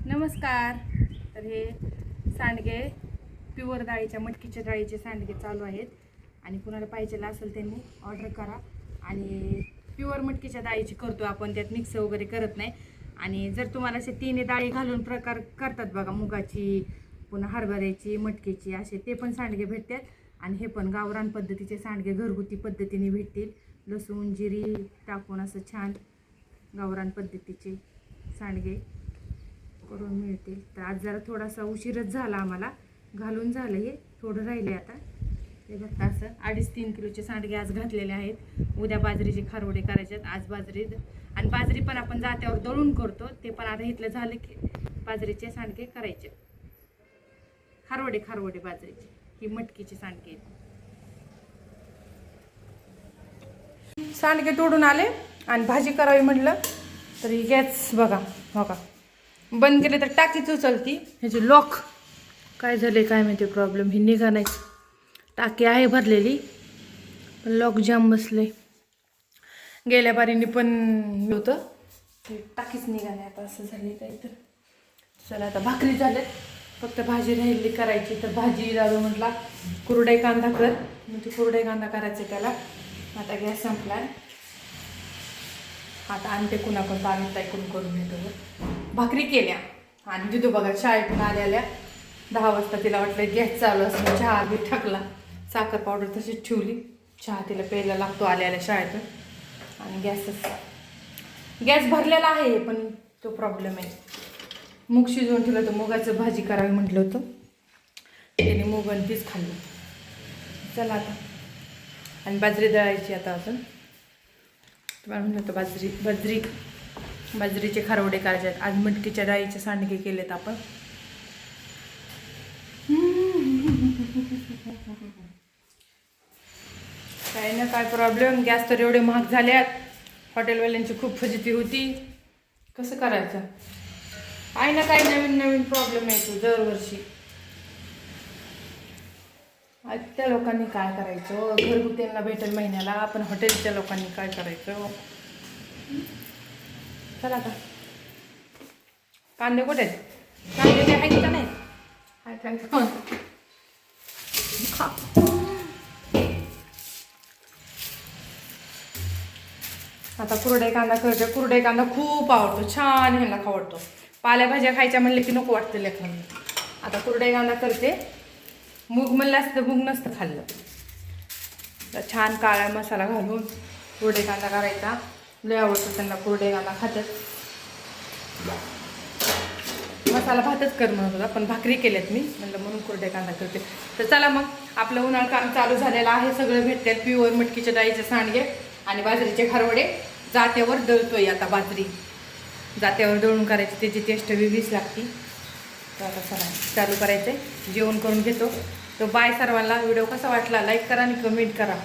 नमस्कार. तर हे सांडगे प्युअर डाळीच्या मटकीच्या डाळीचे सांडगे चालू आहेत आणि कुणाला पाहिजे असेल त्यांनी ऑर्डर करा. आणि प्युअर मटकीच्या डाळीची करतो आपण, त्यात मिक्स वगैरे करत नाही. आणि जर तुम्हाला असे तिन्ही डाळी घालून प्रकार करतात बघा, मुगाची पुन्हा हरभऱ्याची मटकीची, असे ते पण सांडगे भेटतात. आणि हे पण गावरान पद्धतीचे सांडगे घरगुती पद्धतीने भेटतील. लसूण जिरी टाकून असं छान गावरान पद्धतीचे सांडगे करून मिळतील. तर आज जरा थोडासा उशीरच झाला, आम्हाला घालून झालं, हे थोडं राहिले. आता हे बघता असं 2.5-3 किलोचे सांडगे आज घातलेले आहेत. उद्या बाजरीचे खारोडे करायचे आहेत. आज बाजरी आणि बाजरी पण आपण जात्यावर दळून करतो, ते पण आता इथलं झालं की बाजरीचे सांडगे करायचे. खारोडे बाजरीचे, ही मटकीचे सांडगे आहेत. सांडगे तोडून आले आणि भाजी करावी म्हटलं तर गॅस बघा बंद केले तर टाकीच उचलती. ह्याची लॉक काय झाले काय माहिती, प्रॉब्लेम ही निघा नाही. टाकी आहे भरलेली पण लॉक जाम बसले. गेल्या बारीने पण होतं ते टाकीच निघा नाही. आता असं झाले काय तर चला, आता भाकरी झाल्यात, फक्त भाजी राहिली करायची. तर भाजी दादू म्हटला कुरडई कांदा कर, मग ते कुरडई कांदा करायचे त्याला. आता गॅस संपलाय, आता आणते कुणाकडून आम्ही ताईकडून करून घेतो. भाकरी केल्या आणि दिदू बघा शाळेतून आल्या 10 वाजता. तिला वाटलं गॅस चालू असं, चहा बी टाकला, साखर पावडर तशीच ठेवली. चहा तिला प्यायला लागतो आल्या शाळेतून. आणि गॅस भरलेला आहे पण तो प्रॉब्लेम आहे. मूग शिजवून ठेवलं तर मुगाचं भाजी करावी म्हटलं होतं, त्याने मूग आणि तीच खाल्लं. चला आता, आणि बाजरी दळायची आता अजून. तुम्हाला म्हणलं होतं बाजरीचे खारोडे करायचे आहेत. आज मटकीच्या डाळीचे सांडगे केलेत आपण. काय ना काय प्रॉब्लेम, गॅस तर एवढे महाग झाल्यात. हॉटेलवाल्यांची खूप फजिती होती, कसं करायचं. काय ना काय नवीन प्रॉब्लेम येतो दरवर्षी. त्या लोकांनी काय करायचं, घरगुत्यांना भेटेल महिन्याला, आपण हॉटेलच्या लोकांनी काय करायचं. चला आता, कांदे कुठे आहेत, कांदे ते आहेत का नाही. आता कुरडई कांदा करते. कुरडई कांदा खूप आवडतो, छान ह्यांना आवडतो. पालेभाज्या खायच्या म्हणले की नको वाटतं लेकरांना. आता कुरडई कांदा करते. मूग म्हणलं असतं, मूग नसतं खाल्लं तर छान काळा मसाला घालून कुरडई कांदा करायचा. लय आवडतो त्यांना कुरडई कांदा, खातात. मसाला भातच कर म्हणत होता पण भाकरी केल्यात मी म्हणलं, म्हणून कुरडई कांदा करते. तर चला मग, आपलं उन्हाळा काम चालू झालेलं आहे. सगळं भेटतात, प्युअर मटकीच्या डाळीचे सांडगे आणि बाजरीचे खारोडे. जात्यावर दळतोय आता बाजरी, जात्यावर दळून करायची, त्याची टेस्ट वेगळीच लागती. तर आता चला चालू करायचं आहे, जेवण करून घेतो. तर बाय सर्वांना. व्हिडिओ कसा वाटला लाईक करा आणि कमेंट करा.